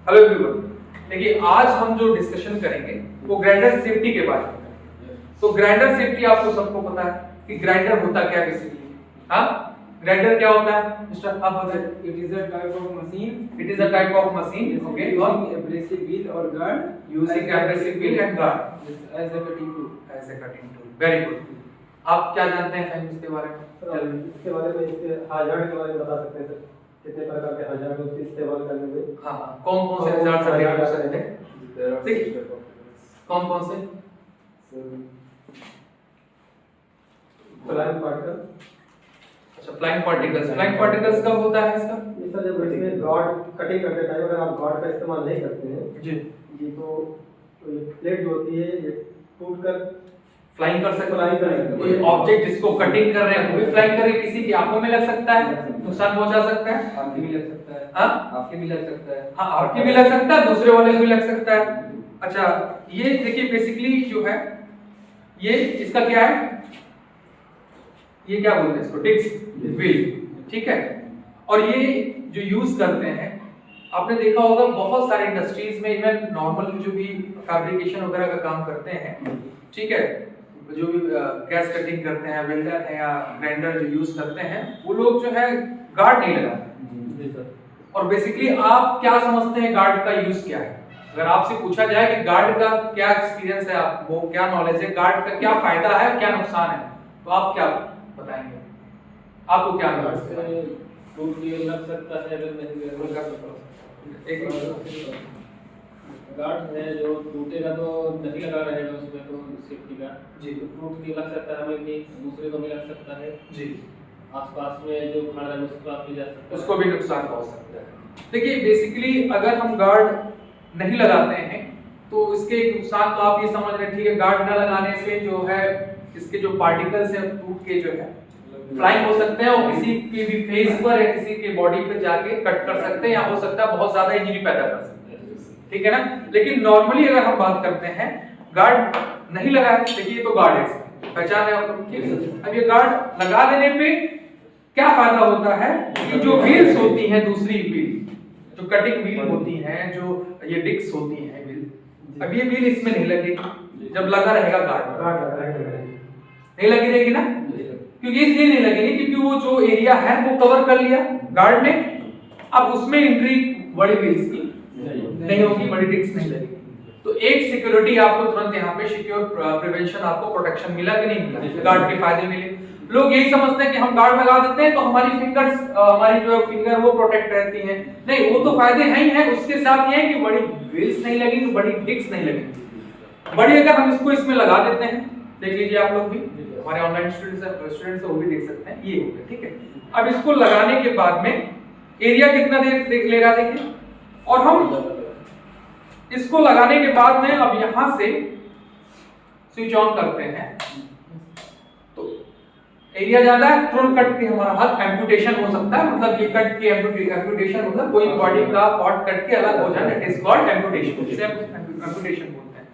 Hello everyone, देखिए आज हम जो डिस्कशन करेंगे वो ग्राइंडर सेफ्टी के बारे में है। तो ग्राइंडर सेफ्टी आपको सबको पता है कि ग्राइंडर होता क्या बेसिकली। हाँ, ग्राइंडर क्या होता है मिस्टर, आप बताइए। It is a type of machine. It is a type of machine, okay, Using abrasive wheel or guard. Using abrasive wheel and guard As a cutting tool. As a cutting tool. Very good. आप क्या जानते हैं fan इसके बारे में? Sir इसके बारे में, इसके हजार्ड के बारे में बता सकते हैं सर? कितने प्रकार के हजार्ड उसके इस्तेमाल करने में? हाँ, कौन कौन से हजार से हो सकते हैं? देखिए, कौन कौन से? Flying particle. अच्छा, फ्लाइंग पार्टिकल्स। फ्लाइंग पार्टिकल्स कब होता है इसका? ये सर जब इसमें गार्ड कटिंग करते टाइम अगर आप गार्ड का इस्तेमाल नहीं करते हैं जी जी, तो ये प्लेट जो होती है ये टूट कर फ्लाइंग कर सकते Flying कर सकते हैं। कोई ऑब्जेक्ट जिसको कटिंग कर रहे हैं वो भी फ्लाइंग करे, किसी की आंखों में लग सकता है, नुकसान पहुंचा सकता है। आपके भी लग सकता है। हाँ, आपके भी लग सकता है। हाँ, आपके भी लग सकता है, दूसरे वाले को भी लग सकता है। अच्छा, ये देखिए बेसिकली जो है ये इसका क्या है, ये क्या बोलते हैं इसको, डिस्क व्हील, ठीक है। और ये जो यूज करते हैं, आपने देखा होगा बहुत सारे इंडस्ट्रीज में, इवन नॉर्मल जो भी फैब्रिकेशन वगैरह का काम करते हैं, ठीक है, जो भी गैस कटिंग करते हैं, वेल्डर है या ग्राइंडर जो यूज करते हैं, वो लोग जो है गार्ड नहीं लगाते। जी सर। और बेसिकली आप क्या समझते हैं गार्ड का यूज क्या है? अगर आपसे पूछा जाए कि गार्ड का क्या एक्सपीरियंस है, आपको क्या नॉलेज है, गार्ड का क्या फायदा है, क्या नुकसान है, तो आप क्या बताएंगे? आपको क्या गार्ड नॉलेज से है? टूट भी लग सकता है, अगर एक गार्ड है जो टूटेगा तो नहीं लगा रहेगा उसमें, तो सेफ्टी का जी तो टूट भी लग सकता है, हमें भी दूसरे को भी लग सकता है, जी, आसपास में जो खड़ा है उसको आप भी जा सकता है, उसको भी नुकसान पहुंच सकता है। देखिए बेसिकली अगर हम गार्ड नहीं लगाते हैं तो इसके एक नुकसान तो आप ये समझ रहे हैं, ठीक है, गार्ड न लगाने से जो है इसके जो पार्टिकल्स हैं टूट के जो है फ्लाइंग हो सकते हैं और किसी के भी फेस पर या किसी के बॉडी पे जाके कट कर सकते हैं, या हो सकता है बहुत ज्यादा इंजरी पैदा कर सकते हैं, ठीक है ना। लेकिन नॉर्मली अगर हम बात करते हैं, गार्ड नहीं लगाया, देखिए ये तो गार्ड है, पहचान है आपको, ठीक है। अब ये गार्ड लगा देने पे क्या फायदा होता है कि जो व्हील्स होती हैं, दूसरी व्हील जो कटिंग व्हील होती हैं, जो ये डिस्क होती हैं व्हील, अब ये व्हील इसमें नहीं लगेगी। जब लगा रहेगा गार्ड नहीं लगी रहेगी ना, क्योंकि इसलिए नहीं लगेगी क्योंकि वो जो एरिया है वो कवर कर लिया गार्ड ने। अब उसमें एंट्री बड़ी व्हील्स की नहीं होगी, बड़ी डिस्क नहीं लगेगी। तो एक सिक्योरिटी आपको तुरंत यहाँ पे सिक्योर प्रिवेंशन, आपको प्रोटेक्शन मिला कि नहीं मिला, गार्ड के फायदे मिले। लोग यही समझते हैं कि हम गार्ड लगा देते हैं तो हमारी फिंगर्स, हमारी जो फिंगर वो प्रोटेक्ट रहती हैं। नहीं, वो तो फायदे हैं ही हैं, उसके साथ ये है कि बड़ी व्हील्स नहीं लगेंगी, बड़ी डिस्क नहीं लगेंगी। बड़ी अगर हम इसको इसमें लगा देते हैं, देख लीजिए आप लोग भी, हमारे ऑनलाइन स्टूडेंट्स है वो भी देख सकते हैं, ये हो गया, ठीक है। अब इसको लगाने के बाद में एरिया कितना देख लेगा, देखिए, और हम इसको लगाने के बाद में अब यहां से स्विच ऑन करते हैं तो एरिया ज्यादा है, तुरंत कट के हमारा हाथ एम्पुटेशन हो सकता है, मतलब ये कट के एम्पुटेशन मतलब कोई बॉडी का पार्ट कट के अलग हो जाए, इट इज कॉल्ड एम्पुटेशन, जिसे एम्पुटेशन बोलते हैं।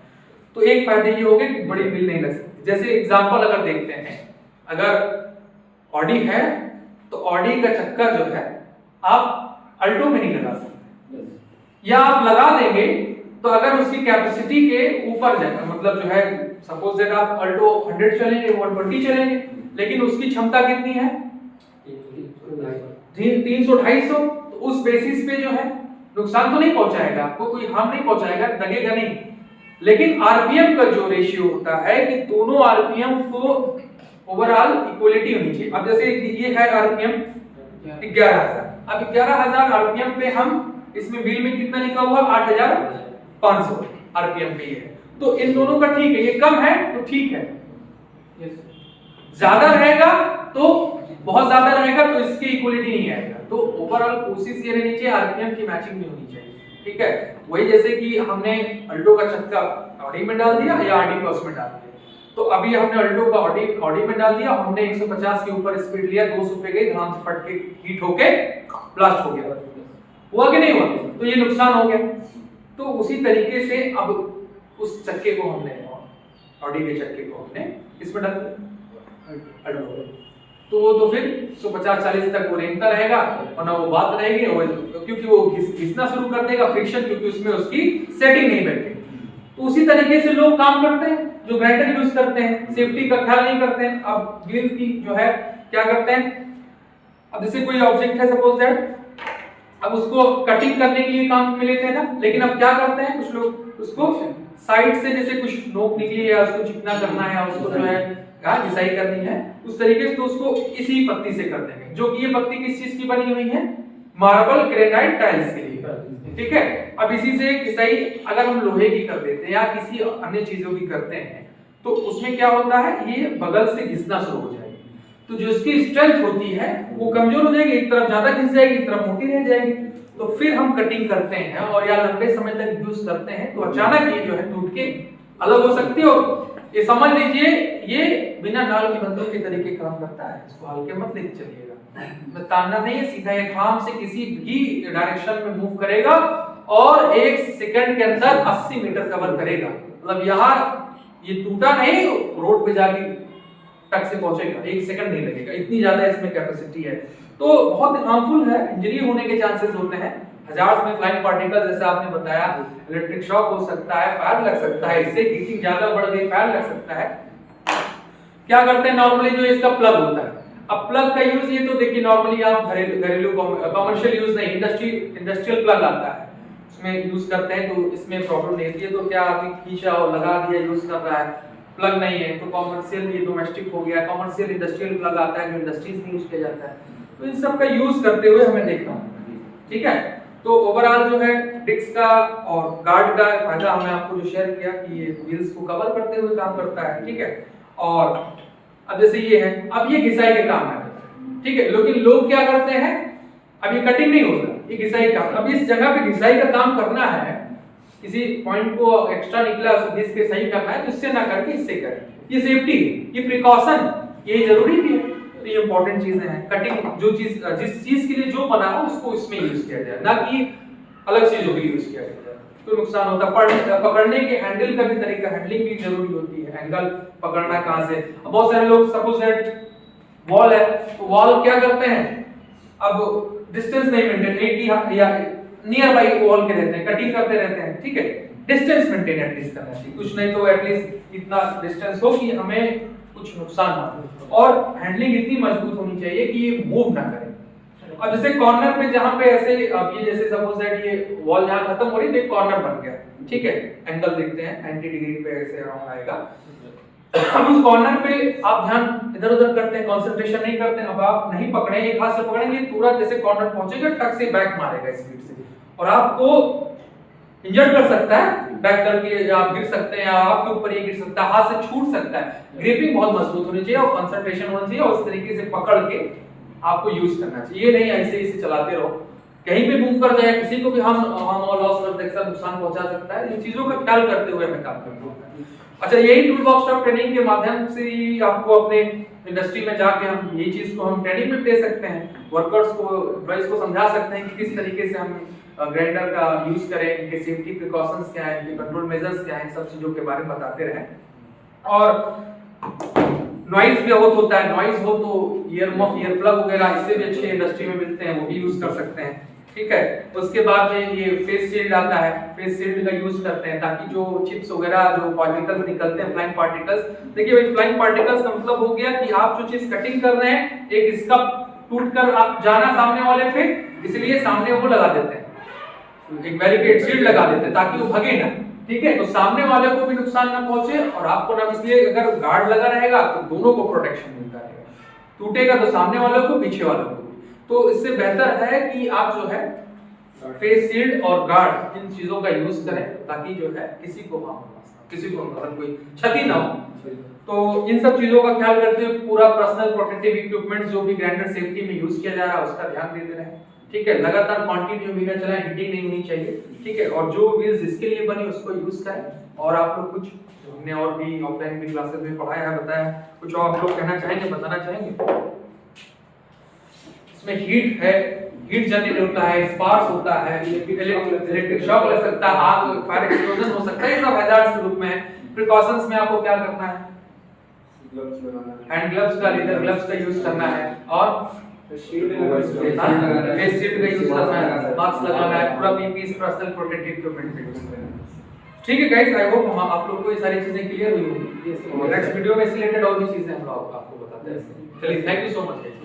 तो एक फायदे ये हो गए कि बड़ी व्हील नहीं लग सकती। जैसे एग्जांपल अगर देखते हैं, अगर ऑडी है तो ऑडी का चक्का जो है आप अल्टो में नहीं लगा सकते, या आप लगा देंगे तो अगर उसकी कैपेसिटी के ऊपर जाएगा, मतलब जो है सपोज दैट आप अल्टो 100 चलेंगे, 120 चलेंगे, लेकिन उसकी क्षमता कितनी है 300-250, तो उस बेसिस पे जो है नुकसान तो नहीं पहुंचाएगा आपको, कोई हार्म नहीं पहुंचाएगा, लगेगा नहीं। लेकिन आरपीएम का जो रेशियो होता है कि दोनों आरपीएम को ओवरऑल इक्वलिटी होनी चाहिए। अब जैसे ये है आरपीएम 11,000, अब 11,000 आरपीएम पे हम इसमें व्हील में कितना लिखा हुआ 8,500 आरपीएम पे है, तो इन दोनों का ठीक है, ये कम है तो ठीक है, ज्यादा रहेगा तो बहुत ज्यादा रहेगा तो इसकी इक्वलिटी नहीं आएगा। तो ओवरऑल कोशिश ये रहनी चाहिए आरपीएम की मैचिंग भी होनी चाहिए, ठीक है। वही जैसे कि हमने अल्टो का चक्का ऑडी में डाल दिया या आरडी क्रॉस में डाल दिया, तो अभी हमने अल्टो का ऑडी में डाल दिया, हमने 150 के ऊपर स्पीड लिया, 200 पे गई, ध्यान से फट के हीट होके ब्लास्ट हो गया, हुआ कि नहीं हुआ, तो ये नुकसान हो गया। तो उसी तरीके से अब उस चक्के को हमने, ऑडी के चक्के को हमने इसमें डाल दिया, तो फिर 150-40 तक वो रेंगता रहेगा, वरना वो बात रहेगी, क्योंकि वो घिसना शुरू कर देगा, फ्रिक्शन, क्योंकि उसमें उसकी सेटिंग नहीं बैठेगी। तो उसी तरीके से लोग काम करते हैं जो ग्राइंडर यूज करते हैं, सेफ्टी का ख्याल नहीं करते हैं। अब व्हील की जो है क्या करते हैं, अब जैसे कोई ऑब्जेक्ट है सपोज दैट, अब उसको कटिंग करने के लिए काम में लेते हैं ना, लेकिन अब क्या करते हैं कुछ लोग उसको साइड से, जैसे कुछ नोक निकली है उसको चिकना करना है, उसको जो है घिसाई करनी है, उस तरीके से तो उसको इसी पत्ती से कर देंगे, जो कि ये पत्ती किस चीज की बनी हुई है, मार्बल ग्रेनाइट टाइल्स के लिए, ठीक है। अब इसी से घिसाई अगर हम लोहे की कर देते हैं या किसी अन्य चीजों की करते हैं तो उसमें क्या होता है, ये बगल से घिसना शुरू हो जाएगी, तो जो इसकी स्ट्रेंथ होती है वो कमजोर हो जाएगी, एक तरफ ज्यादा घिस जाएगी, एक तरफ मोटी रह जाएगी। तो फिर हम कटिंग करते हैं और या लंबे समय तक यूज करते हैं तो अचानक ये जो है टूट के अलग हो सकती है। ये समझ लीजिए ये बिना नाल की बंदूक के तरीके काम करता है, इसको हल्के मत लेके चलिएगा। तानना नहीं है, सीधा एक आराम से किसी भी डायरेक्शन में मूव करेगा और 1 सेकंड के अंदर 80 मीटर कवर करेगा। मतलब यहाँ ये टूटा नहीं, रोड पे जाके तक से पहुंचेगा, 1 सेकंड नहीं लगेगा, इतनी ज्यादा इसमें कैपेसिटी है। तो बहुत हार्मफुल है, इंजरी होने के चांसेस होते हैं, हजार्स में फ्लाइंग पार्टिकल, जैसे आपने बताया, इलेक्ट्रिक शॉक हो सकता है, फायर लग सकता है, इससे हीटिंग ज्यादा बढ़ गई, फायर लग सकता है। क्या करते हैं नॉर्मली, जो इसका प्लग होता है, अब प्लग का यूज ये तो देखिए नॉर्मली आप घरेलू कमर्शियल यूज नहीं, इंडस्ट्रियल प्लग आता है उसमें यूज करते हैं, तो इसमें प्रॉब्लम नहीं होती है। तो क्या आपने खींचा और लगा दिया, यूज कर रहा है, प्लग नहीं है, तो कमर्शियल, ये डोमेस्टिक हो गया, कमर्शियल इंडस्ट्रियल प्लग आता है जो इंडस्ट्रीज में यूज किया जाता है। तो इन सब का यूज करते हुए हमें देखना है, ठीक है। तो ओवरऑल जो है डिस्क का और गार्ड का फायदा हमने आपको जो शेयर किया कि ये व्हील्स को कवर करते हुए काम करता है, ठीक है। और अब जैसे ये है, अब ये घिसाई के काम है, ठीक है, लेकिन लोग क्या करते हैं, अब ये कटिंग नहीं होता, ये घिसाई का, अब इस जगह पे घिसाई का काम करना है, किसी पॉइंट को एक्स्ट्रा निकला उसको घिस के सही करना है, तो इससे ना करके इससे करें, ये सेफ्टी, ये प्रिकॉशन, ये जरूरी भी है। तो ये इंपॉर्टेंट चीजें हैं। कटिंग जो चीज, जिस चीज के लिए जो बना हो उसको इसमें यूज किया जाए, ना कि अलग चीजों के लिए यूज किया जाए, तो नुकसान होता है। पकड़ने के हैंडल का भी तरीका, हैंडलिंग भी जरूरी होती है, एंगल पकड़ना कहां से। अब बहुत सारे लोग सपोज दैट वॉल है, तो वॉल क्या करते हैं, अब डिस्टेंस नहीं मेंटेन, या नियर बाई वॉल के रहते हैं, कटिंग करते रहते हैं, ठीक है, डिस्टेंस मेंटेन एटलीस्ट करना चाहिए, कुछ नहीं तो एटलीस्ट इतना डिस्टेंस हो कि हमें कुछ नुकसान ना हो, और हैंडलिंग इतनी मजबूत होनी चाहिए कि ये मूव ना करे। अब जैसे कॉर्नर पे जहां पे ऐसे, अब ये जैसे सपोज दैट ये वॉल जहां खत्म हो रही है तो एक कॉर्नर बन गया, ठीक है, एंगल देखते हैं 90 डिग्री पे ऐसे अराउंड आएगा। अब उस कॉर्नर पे आप ध्यान इधर उधर करते हैं, कंसंट्रेशन नहीं करते हैं। अब आप नहीं पकड़े, एक हाथ से पकड़ेंगे, पूरा जैसे कॉर्नर पहुंचेगा टक से बैक मारेगा स्पीड से, और आपको इंजर्ड कर सकता है, बैक करके आप गिर सकते हैं, या आपके ऊपर ये गिर सकता है, हाथ से छूट सकता है। ग्रिपिंग बहुत मजबूत होनी चाहिए और कंसंट्रेशन होना चाहिए, और उस तरीके से पकड़ के आपको यूज करना चाहिए। ये नहीं ऐसे ऐसे चलाते रहो, कहीं पे मूव कर जाए, किसी को भी हम लॉस और नुकसान पहुंचा सकता है। इन चीजों का ख्याल करते हुए हमें काम करना होगा। अच्छा, यही टूल बॉक्स टॉप ट्रेनिंग के माध्यम से ही आपको अपने इंडस्ट्री में जाके हम यही चीज को हम ट्रेनिंग में दे सकते हैं, वर्कर्स को, एम्प्लॉइज को समझा सकते हैं कि किस तरीके से हम ग्राइंडर का यूज करें, इनके सेफ्टी प्रिकॉशंस क्या है, इनके कंट्रोल मेजर्स क्या है, सब चीजों के बारे में बताते रहें। और नॉइज भी बहुत होता है, नॉइज हो तो ईयर मफ, ईयर प्लग वगैरह इससे भी अच्छे इंडस्ट्री में मिलते हैं, वो भी यूज कर सकते हैं, ठीक है। उसके बाद में ये फेस शील्ड आता है, फेस शील्ड का यूज करते हैं ताकि जो चिप्स वगैरह जो पार्टिकल्स निकलते हैं, फ्लाइंग पार्टिकल्स, देखिए भाई फ्लाइंग पार्टिकल्स का मतलब हो गया कि आप जो चीज कटिंग कर रहे हैं, एक इसका टूटकर आप जाना सामने वाले पे, इसलिए सामने वो लगा देते हैं, एक बैरिकेड शील्ड लगा देते हैं ताकि वो भगे ना, ठीक है, तो सामने वाले को भी नुकसान ना पहुंचे और आपको ना। इसलिए अगर गार्ड लगा रहेगा तो दोनों को प्रोटेक्शन मिलता रहेगा, टूटेगा तो सामने वाले को, पीछे वाले को। तो इससे बेहतर है कि आप जो है फेस शील्ड और गार्ड, इन चीजों का यूज करें ताकि जो है किसी को किसी को मतलब कोई क्षति ना हो। तो इन सब चीजों का ख्याल करते हुए पूरा पर्सनल प्रोटेक्टिव इक्विपमेंट जो भी ग्राइंडर सेफ्टी में यूज किया जा रहा है उसका ध्यान देते रहें, ठीक है। लगातार कंटिन्यू व्हीलर चलाएं, हीटिंग नहीं होनी चाहिए, ठीक है। और जो व्हील्स जिसके लिए बनी उसको यूज करें। और आप लोग कुछ, हमने और भी ऑफलाइन भी क्लासेस में पढ़ाया है, बताया, कुछ और आप लोग कहना चाहेंगे, बताना चाहेंगे? इसमें हीट है, हीट जनरेट होता है, स्पार्क्स होता है, इलेक्ट्रिक शॉक लग सकता है, आग, फायर एक्सप्लोजन हो सकता है, ये सब हैजार्ड्स के रूप में है। प्रिकॉशंस में आपको क्या करना है? ग्लव्स लगाना है, हैंड ग्लव्स का, लेदर ग्लव्स का यूज करना है, और शील्ड Face लगाना है, फेस शील्ड का यूज करना है, मास्क मास्क लगाना है, पूरा पीपीई पर्सनल प्रोटेक्टिव इक्विपमेंट का यूज करना है। ठीक है गाइस, आई होप हम आप लोग को ये सारी चीजें क्लियर हुई होंगी। नेक्स्ट वीडियो में इससे रिलेटेड और भी चीजें हम लोग आपको बताते हैं। चलिए, thank you so much guys.